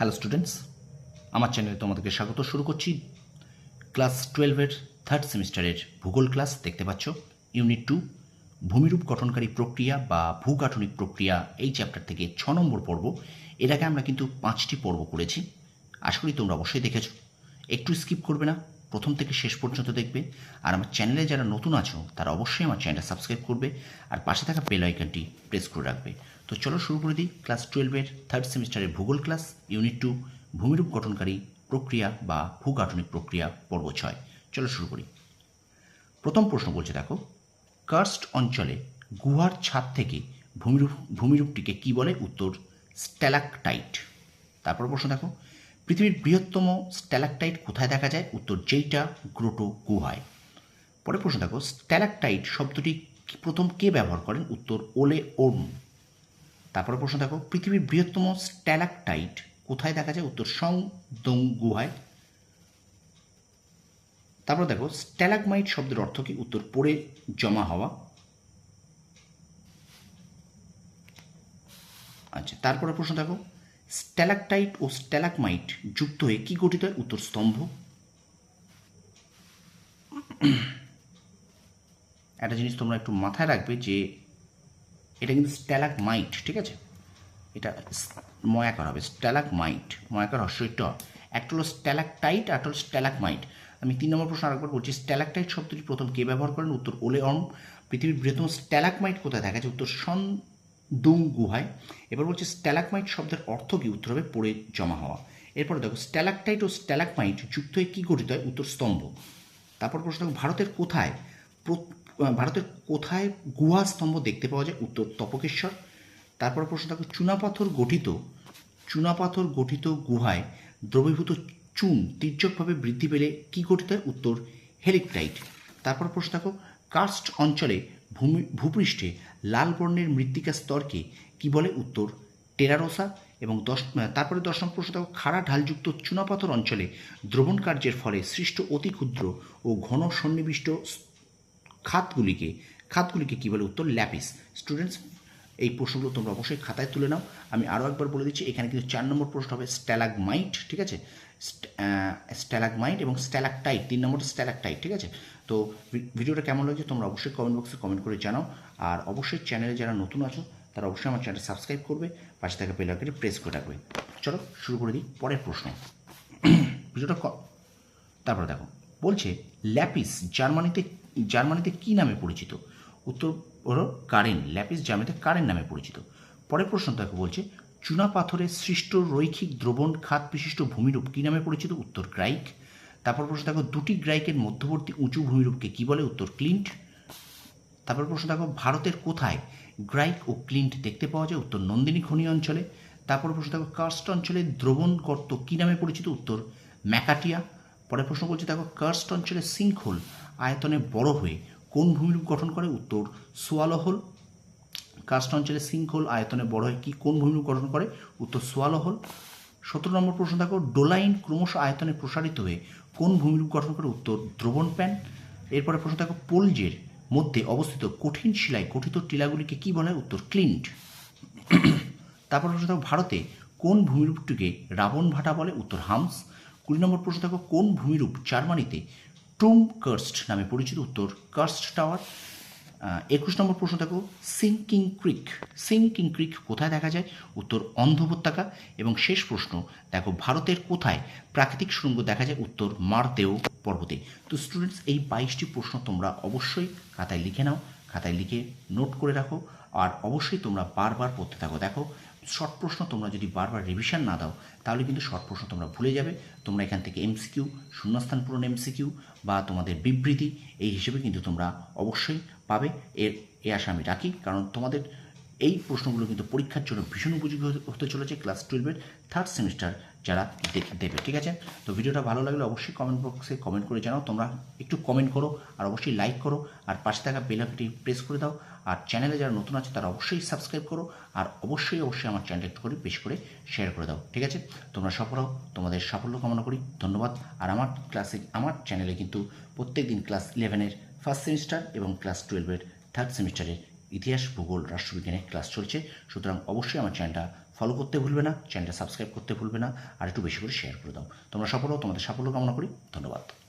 Hello students, আমার চ্যানেলে তোমাদেরকে স্বাগত। শুরু করছি ক্লাস 12-এর থার্ড সেমিস্টারের ভূগোল ক্লাস। দেখতে পাচ্ছ ইউনিট 2 ভূমিরূপ গঠনকারী প্রক্রিয়া বা ভূগাঠনিক প্রক্রিয়া, এই চ্যাপ্টার থেকে 6 নম্বর পর্ব। এর আগে আমরা কিন্তু 5টি পর্ব করেছি, আশা করি তোমরা অবশ্যই দেখেছো। একটু স্কিপ করবে না, প্রথম থেকে শেষ পর্যন্ত দেখবে। আর আমার চ্যানেলে যারা নতুন আছো তারা অবশ্যই আমার চ্যানেলটা সাবস্ক্রাইব করবে আর পাশে থাকা বেল আইকনটি প্রেস করে রাখবে। তো চলো শুরু করে দিই ক্লাস 12-এর থার্ড সেমিস্টারের ভূগোল ক্লাস ইউনিট 2 ভূমিরূপ গঠনকারী প্রক্রিয়া বা ভূগাঠনিক প্রক্রিয়া পর্ব 6। চলো শুরু করি। প্রথম প্রশ্ন বলছে, দেখো, কার্স্ট অঞ্চলে গুহার ছাদ থেকে ভূমিরূপটিকে কি বলে? উত্তর স্ট্যালাকটাইট। তারপর প্রশ্ন দেখো, পৃথিবীর বৃহত্তম স্ট্যালাকটাইট কোথায় দেখা যায়? উত্তর যেইটা গ্রোটো গুহায়। পরের প্রশ্ন দেখো, স্ট্যালাকটাইট শব্দটি প্রথম কে ব্যবহার করেন? উত্তর ওলে ওর্ম। তারপরে প্রশ্ন দেখো, পৃথিবীর বৃহত্তম স্ট্যালাকটাইট কোথায় দেখা যায়? উত্তর সংদং গুহায়। তারপর দেখো, স্ট্যালাগমাইট শব্দের অর্থ কি? উত্তর পড়ে জমা হওয়া। আচ্ছা, তারপরে প্রশ্ন দেখো, স্ট্যালাকটাইট ও স্ট্যালাগমাইট যুক্ত হয়ে কি গঠিত হয়? উত্তর স্তম্ভ। একটা জিনিস তোমরা একটু মাথায় রাখবে যে এটা কিন্তু স্ট্যালাগমাইট, ঠিক আছে? এটা ময়াকার হবে, স্ট্যালাগমাইট, ময়াকার হর্ষই ট। একটা হলো স্ট্যালাকটাইট আর একটা হলো স্ট্যালাগমাইট। আমি 3 নম্বর প্রশ্ন আরেকবার বলছি, স্ট্যালাকটাইট শব্দটি প্রথম কে ব্যবহার করেন? উত্তর ওলে অর্ম। পৃথিবীর বৃহত্তম স্ট্যালাগমাইট কোথায় দেখা যায়? উত্তর দুং গুহায়। এবার বলছে স্ট্যালাগমাইট শব্দের অর্থ কি? উত্তর হবে পড়ে জমা হওয়া। এরপরে দেখো, স্ট্যালাকটাইট ও স্ট্যালাগমাইট যুক্ত হয়ে কী গঠিত হয়? উত্তর স্তম্ভ। তারপর প্রশ্ন দেখো, ভারতের কোথায় গুহা স্তম্ভ দেখতে পাওয়া যায়? উত্তর তপকেশ্বর। তারপর প্রশ্ন দেখো, চুনাপাথর গঠিত গুহায় দ্রবীভূত চুন তির্যকভাবে বৃদ্ধি পেলে কি গঠিত হয়? উত্তর হেলিকটাইট। তারপর প্রশ্ন দেখো, কার্স্ট অঞ্চলে ভূপৃষ্ঠে লাল বর্ণের মৃত্তিকা স্তরকে কি বলে? উত্তর টেরারোসা। এবং তারপরে 10 নম্বর প্রশ্ন দেখো, খাড়া ঢালযুক্ত চুনাপাথর অঞ্চলে দ্রবণ কার্যের ফলে সৃষ্ট অতি ক্ষুদ্র ও ঘন সন্নিবিষ্ট খাতগুলিকে কী বলে? উত্তর ল্যাপিস। স্টুডেন্টস, এই প্রশ্নগুলো তোমরা অবশ্যই খাতায় তুলে নাও। আমি আরও একবার বলে দিচ্ছি, এখানে কিন্তু 4 নম্বর প্রশ্ন হবে স্ট্যালাগমাইট, ঠিক আছে? স্ট্যালাগমাইট এবং স্ট্যালাকটাইট, 3 নম্বরটা স্ট্যালাকটাইট, ঠিক আছে? তো ভিডিওটা কেমন লাগছে তোমরা অবশ্যই কমেন্ট বক্সে কমেন্ট করে জানাও। আর অবশ্যই চ্যানেলে যারা নতুন আছো তারা অবশ্যই আমার চ্যানেলটা সাবস্ক্রাইব করবে, পাশে থাকা বেল আইকনটি প্রেস করে রাখবে। চলো শুরু করে দিই পরের প্রশ্ন। ভিডিওটা তারপরে দেখো, বলছে ল্যাপিস জার্মানিতে কি নামে পরিচিত? উত্তর হলো কারেন। ল্যাপিস জার্মানিতে কারেন নামে পরিচিত। পরের প্রশ্ন দেখো, বলছে চুনা পাথরের সৃষ্ট রৈখিক দ্রবণ খাত বিশিষ্ট ভূমিরূপ কি নামে পরিচিত? উত্তর গ্রাইক। তারপর প্রশ্ন দেখো, দুটি গ্রাইকের মধ্যবর্তী উঁচু ভূমিরূপকে কি বলে? উত্তর ক্লিন্ট। তারপর প্রশ্ন দেখো, ভারতের কোথায় গ্রাইক ও ক্লিন্ট দেখতে পাওয়া যায়? উত্তর নন্দিনী খনি অঞ্চলে। তারপর প্রশ্ন দেখো, কার্স্ট অঞ্চলে দ্রবণ গর্ত কি নামে পরিচিত? উত্তর ম্যাকাটিয়া। পরের প্রশ্ন বলছে, দেখো, কার্স্ট অঞ্চলে সিঙ্কহোল আয়তনে বড় হয়ে কোন ভূমিরূপ গঠন করে? উত্তর সোয়ালোহোল। কার্স্ট অঞ্চলে সিঙ্কহোল আয়তনে বড় হয়ে কোন ভূমিরূপ গঠন করে? উত্তর সোয়ালোহোল। 17 নম্বর প্রশ্ন দেখো, ডোলাইন ক্রমশ আয়তনে প্রসারিত হয়ে কোন ভূমিরূপ গঠন করে? উত্তর দ্রবণ প্যান। এরপরে প্রশ্ন দেখো, পোলজের মধ্যে অবস্থিত কঠিন শিলায় গঠিত টিলাগুলিকে কি বলা হয়? উত্তর ক্লিন্ট। তারপর প্রশ্ন দেখো, ভারতে কোন ভূমিরূপটিকে রাবণ ভাটা বলে? উত্তর হামস। 20 নম্বর প্রশ্ন দেখো, কোন ভূমিরূপ জার্মানিতে টুম কার্স্ট নামে পরিচিত? উত্তর কার্স্ট টাওয়ার। 21 নম্বর প্রশ্ন দেখো, সিঙ্কিং ক্রিক কোথায় দেখা যায়? উত্তর অন্ধ উপত্যকা। এবং শেষ প্রশ্ন দেখো, ভারতের কোথায় প্রাকৃতিক সুড়ঙ্গ দেখা যায়? উত্তর মারদেও পর্বতে। তো স্টুডেন্টস, এই 22টি প্রশ্ন তোমরা অবশ্যই খাতায় লিখে নাও, খাতায় লিখে নোট করে রাখো। আর অবশ্যই তোমরা বারবার পড়তে থাকো। দেখো, শর্ট প্রশ্ন তোমরা যদি বারবার রিভিশন না দাও তাহলে কিন্তু শর্ট প্রশ্ন তোমরা ভুলে যাবে। তোমরা এখান থেকে এমসিকিউ, শূন্যস্থান পূরণ এমসিকিউ বা তোমাদের বিবৃতি এই হিসেবে কিন্তু তোমরা অবশ্যই পাবে। এ আশা আমি রাখি, কারণ তোমাদের এই প্রশ্নগুলো কিন্তু পরীক্ষার জন্য ভীষণ উপযোগী হতে চলেছে ক্লাস 12-এর থার্ড সেমিস্টার যারা দেবে, ঠিক আছে? তো ভিডিওটা ভালো লাগলে অবশ্যই কমেন্ট বক্সে কমেন্ট করে জানাও। তোমরা একটু কমেন্ট করো আর অবশ্যই লাইক করো আর পাশে থাকা বেল আইকনটি প্রেস করে দাও। আর চ্যানেলে যারা নতুন আছে তারা অবশ্যই সাবস্ক্রাইব করো আর অবশ্যই আমার চ্যানেলটা একটু করে বেশি করে শেয়ার করে দাও, ঠিক আছে? তোমরা সফল হও, তোমাদের সাফল্য কামনা করি। ধন্যবাদ। আর আমার চ্যানেলে কিন্তু প্রত্যেক দিন ক্লাস 11-এর ফার্স্ট সেমিস্টার এবং ক্লাস 12-এর থার্ড সেমিস্টারের ইতিহাস, ভূগোল, রাষ্ট্রবিজ্ঞানের ক্লাস চলছে। সুতরাং অবশ্যই আমার চ্যানেলটা ফলো করতে ভুলবে না, চ্যানেলটা সাবস্ক্রাইব করতে ভুলবে না, আর একটু বেশি করে শেয়ার করে দাও। তোমরা সফল হও, তোমাদের সাফল্য কামনা করি। ধন্যবাদ।